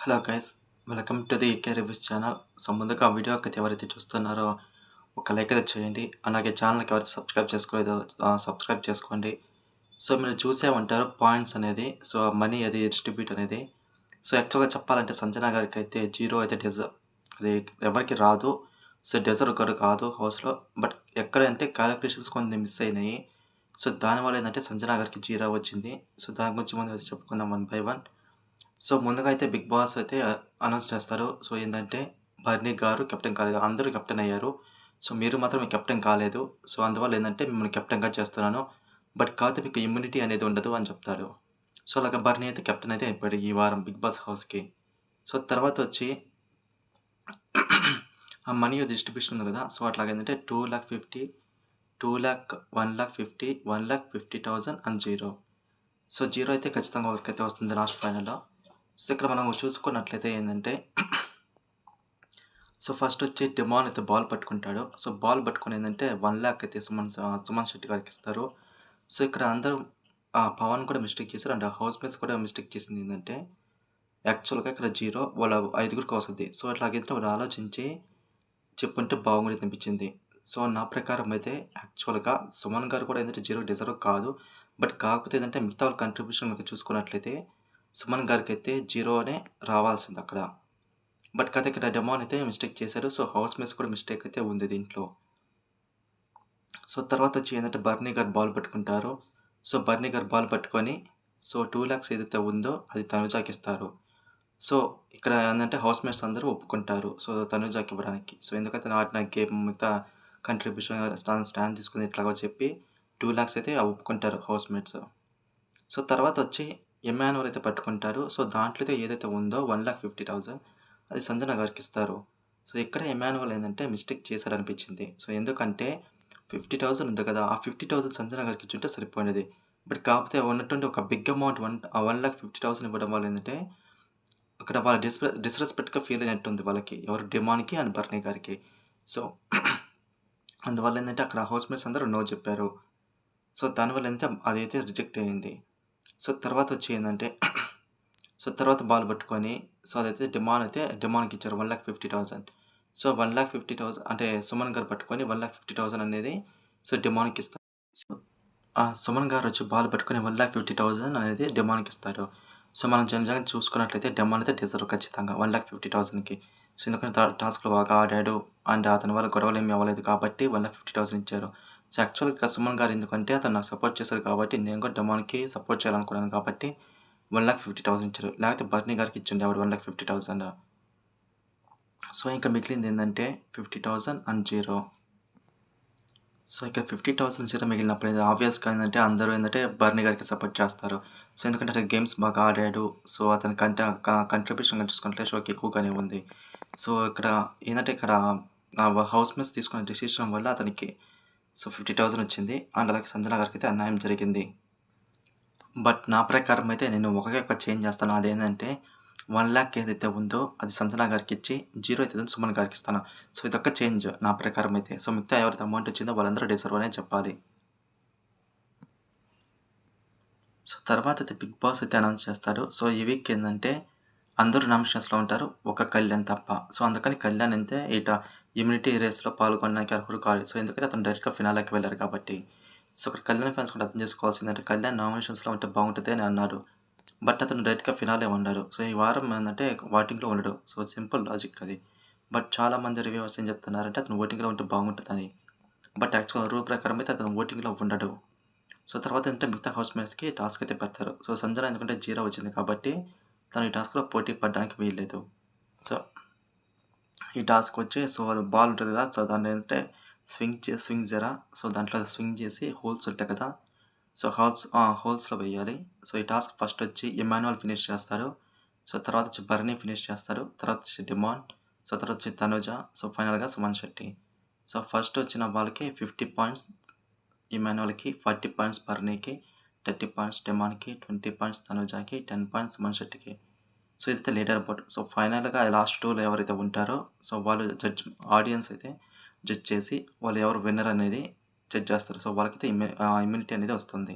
Hello guys, welcome to the AK reviews channel. So ముందుగా వీడియోకి ఎవరైతే చూస్తున్నారో ఒక లైక్ అయితే చేయండి. అలాగే ఛానల్కి ఎవరైతే సబ్స్క్రైబ్ చేసుకోలేదో సబ్స్క్రైబ్ చేసుకోండి. సో మీరు చూసే ఉంటారు పాయింట్స్ అనేది, సో మనీ అది డిస్ట్రిబ్యూట్ అనేది. సో యాక్చువల్గా చెప్పాలంటే సంజన గారికి అయితే జీరో అయితే అది ఎవరికి రాదు. సో డెజర్వ్ కూడా కాదు హౌస్లో. బట్ ఎక్కడంటే క్యాలిక్యులేషన్స్ కొన్ని మిస్ అయినాయి. సో దానివల్ల ఏంటంటే సంజన గారికి జీరో వచ్చింది. సో దాని గురించి ముందు అయితే చెప్పుకుందాం వన్ బై వన్. సో ముందుగా అయితే 'బిగ్ బాస్' అయితే అనౌన్స్ చేస్తారు. సో ఏందంటే బర్నీ గారు కెప్టెన్ కాలేదు. అందరూ కెప్టెన్ అయ్యారు. సో మీరు మాత్రమే కెప్టెన్ కాలేదు. సో అందువల్ల ఏందంటే మిమ్మల్ని కెప్టెన్‌గా చేస్తున్నాను. బట్ కాకపోతే మీకు ఇమ్యూనిటీ అనేది ఉండదు అని చెప్తాడు. సో అలాగ బర్నీ అయితే కెప్టెన్ అయితే అయిపోయాడు ఈ వారం 'బిగ్ బాస్' హౌస్‌కి. సో తర్వాత వచ్చి ఆ మనీ డిస్ట్రిబ్యూషన్ ఉంది కదా! So అట్లాగేందంటే 2,50,000, 2,00,000, 1,50,000, 1,50,000 and 0. సో 0 అయితే ఖచ్చితంగా ఒకరికైతే వస్తుంది లాస్ట్ ఫైనల్‌లో. సో ఇక్కడ మనం చూసుకున్నట్లయితే ఏందంటే సో ఫస్ట్ వచ్చి డిమాన్ అయితే బాల్ పట్టుకుంటాడు. సో బాల్ పట్టుకొని ఏందంటే 1,00,000 అయితే సుమన్ శెట్టి గారికి ఇస్తారు. సో ఇక్కడ అందరూ పవన్ కూడా మిస్టేక్ చేశారు. అండ్ హౌస్ మేట్స్ కూడా మిస్టేక్ చేసింది ఏందంటే యాక్చువల్‌గా ఇక్కడ 0 వాళ్ళ ఐదుగురికి వస్తది. సో అట్లాగైతే వాళ్ళు ఆలోచించి చెప్పుంటే బాగుండేది అనిపించింది. సో నా ప్రకారం అయితే యాక్చువల్‌గా సుమన్ గారు కూడా ఏందంటే 0 డిజర్వ్ కాదు. బట్ కాకపోతే ఏందంటే మిగతా వాళ్ళ కాంట్రిబ్యూషన్ గనుక చూసుకున్నట్లయితే సుమన్ గారికైతే 0 అనే రావాల్సిందక్కడ. బట్ కాతే ఇక్కడ డెమాన్ అయితే మిస్టేక్ చేశారు. సో హౌస్ మేట్స్ కూడా మిస్టేక్ అయితే ఉంది దీంట్లో. సో తర్వాత వచ్చి ఏందంటే బర్నీ గారు బాల్ పట్టుకుంటారు. సో బర్నీ గారు బాల్ పట్టుకొని సో 2,00,000 ఏదైతే ఉందో అది తనుజాకిస్తారు. సో ఇక్కడ ఏందంటే హౌస్ మేట్స్ అందరూ ఒప్పుకుంటారు. సో తనుజాకి ఇవ్వడానికి. సో ఎందుకంటే తను ఆడిన గేమ్ మిగతా కాంట్రిబ్యూషన్ స్టాండ్ తీసుకుంది ఇట్లాగో చెప్పి 2,00,000 అయితే ఒప్పుకుంటారు హౌస్ మేట్స్. సో తర్వాత వచ్చి ఎమాన్యుల్ అయితే పట్టుకుంటారు. సో దాంట్లో అయితే ఏదైతే ఉందో 1,50,000 అది సంజన గారికిస్తారు. సో ఇక్కడ ఎమాన్యుల్ ఏందంటే మిస్టేక్ చేశారనిపించింది. సో ఎందుకంటే 50,000 ఉంది కదా! ఆ 50,000 సంజన గారికి ఇచ్చుంటే సరిపోయేది. బట్ కాకపోతే ఉన్నట్టుండి ఒక బిగ్ అమౌంట్ 1,50,000 ఇవ్వడం వల్ల ఏందంటే అక్కడ వాళ్ళ డిస్‌రెస్పెక్ట్‌గా ఫీల్ అయినట్టుంది వాళ్ళకి. ఎవరు డిమాన్‌కి అండ్ బర్నీ గారికి. సో అందువల్ల ఏందంటే అక్కడ హౌస్ మేట్స్ అందరూ నో చెప్పారు. సో దానివల్ల ఏందంటే అదైతే రిజెక్ట్ అయింది. సో తర్వాత వచ్చి ఏందంటే సో తర్వాత బాల్ పట్టుకొని సో అదైతే డిమాన్‌కి ఇచ్చారు 1,50,000. సో 1,50,000 అంటే సుమన్ గారు పట్టుకొని 1,50,000 అనేది సో డిమాన్‌కి ఇస్తారు. సుమన్ గారు వచ్చి బాల్ పట్టుకొని 1,50,000 అనేది డిమాన్‌కి ఇస్తారు. సో మనం నిజంగా చూసుకున్నట్లయితే డిమాన్ అయితే డిజర్వ్ ఖచ్చితంగా 1,50,000కి. సో ఎందుకంటే టాస్క్‌లో బాగా ఆడాడు అండ్ అతని వల్ల గొడవలేమి అవ్వలేదు కాబట్టి 1,50,000 ఇచ్చారు. సో యాక్చువల్‌గా సుమన్ గారు ఎందుకంటే అతను నాకు సపోర్ట్ చేశారు కాబట్టి నేను కూడా డిమాన్‌కి సపోర్ట్ చేయాలనుకున్నాను కాబట్టి 1,50,000 ఇచ్చారు. లేకపోతే బర్నీ గారికి ఇచ్చుండేవాడు 1,50,000. సో ఇంకా మిగిలిందేందంటే 50,000 అండ్ 0. సో ఇక్కడ 50,000 జీరో మిగిలినప్పుడు ఇది ఆబ్వియస్‌గా ఏందంటే అందరూ ఏందంటే బర్నీ గారికి సపోర్ట్ చేస్తారు. సో ఎందుకంటే అతను గేమ్స్ బాగా ఆడాడు. సో అతని కంట్రిబ్యూషన్ గాని చూసుకుంటే షోకి ఎక్కువగానే ఉంది. సో ఇక్కడ ఏందంటే ఇక్కడ హౌస్ మేట్స్ తీసుకున్న డెసిషన్ వల్ల అతనికి సో 50,000 వచ్చింది. అండ్ అలాగే సంజన గారికైతే అన్యాయం జరిగింది. బట్ నా ప్రకారం అయితే నేను ఒకే ఒక్క చేంజ్ చేస్తాను. అదేంటంటే 1,00,000 ఏదైతే ఉందో అది సంజన గారికిచ్చి 0 అయితే సుమన్ గారికిస్తాను. సో ఇదొక్క చేంజ్ నా ప్రకారం అయితే. సో మిగతా ఎవరైతే అమౌంట్ వచ్చిందో వాళ్ళందరూ డిజర్వ్ అనే చెప్పాలి. సో తర్వాత అయితే 'బిగ్ బాస్' అయితే అనౌన్స్ చేస్తాడు. సో ఈ వీక్ ఏందంటే అందరూ నామినేషన్స్‌లో ఉంటారు. ఒక కళ్యాణ్ తప్ప. సో అందుకని కళ్యాణ్ అయితే ఇమ్యూనిటీ రేస్‌లో పాల్గొనడానికి అర్హుడు కాదు. సో ఎందుకంటే అతను డైరెక్ట్‌గా ఫినాలేకి వెళ్లారు కాబట్టి. సో ఇక్కడ కళ్యాణ్ ఫ్యాన్స్ కూడా అర్థం చేసుకోవాల్సిందంటే కళ్యాణ్ నామినేషన్స్‌లో ఉంటే బాగుంటది అని అన్నాడు. బట్ అతను డైరెక్ట్‌గా ఫినాలే ఉన్నాడు. సో ఈ వారం ఏందంటే ఓటింగ్‌లో ఉండడు. సో సింపుల్ లాజిక్ అది. బట్ చాలామంది రివ్యూవర్స్ ఏం చెప్తున్నారంటే అతను ఓటింగ్‌లో ఉంటే బాగుంటదని. బట్ యాక్చువల్‌గా రూల్ ప్రకారం అయితే అతను ఓటింగ్‌లో ఉండడు. సో తర్వాత ఏంటంటే మిగతా హౌస్ మేట్స్‌కి టాస్క్ అయితే పెడతారు. సో సంజన ఎందుకంటే 0 వచ్చింది కాబట్టి తను ఈ టాస్క్‌లో పోటీ పడడానికి వీల్లేదు. సో ఈ టాస్క్ వచ్చి సో అది బాల్ ఉంటది కదా! సో దాన్నేంటంటే స్వింగ్ జరా సో దాంట్లో స్వింగ్ చేసి హోల్స్ ఉంటాయి కదా! సో హోల్స్‌లో వేయాలి. సో ఈ టాస్క్ ఫస్ట్ వచ్చి ఇమ్మాన్యుయల్ ఫినిష్ చేస్తాడు. సో తర్వాత వచ్చి బర్నీ ఫినిష్ చేస్తాడు. తర్వాత వచ్చి డిమాన్. సో తర్వాత వచ్చి తనుజ. సో ఫైనల్‌గా సుమన్ శెట్టి. సో ఫస్ట్ వచ్చిన వాళ్ళకి 50 పాయింట్స్ ఇమ్మాన్యుయల్‌కి, 40 పాయింట్స్ బర్నీకి, 30 పాయింట్స్ డిమాన్‌కి, 20 పాయింట్స్ తనుజాకి, 10 పాయింట్స్ సుమన్ శెట్టికి. సో ఇదైతే లీడర్ బోర్డ్. సో ఫైనల్‌గా లాస్ట్ 2లో ఎవరైతే ఉంటారో సో వాళ్ళు ఆడియన్స్ అయితే జడ్జ్ చేసి వాళ్ళు ఎవరు విన్నర్ అనేది జడ్జ్ చేస్తారు. సో వాళ్ళకైతే ఇమ్యూనిటీ అనేది వస్తుంది.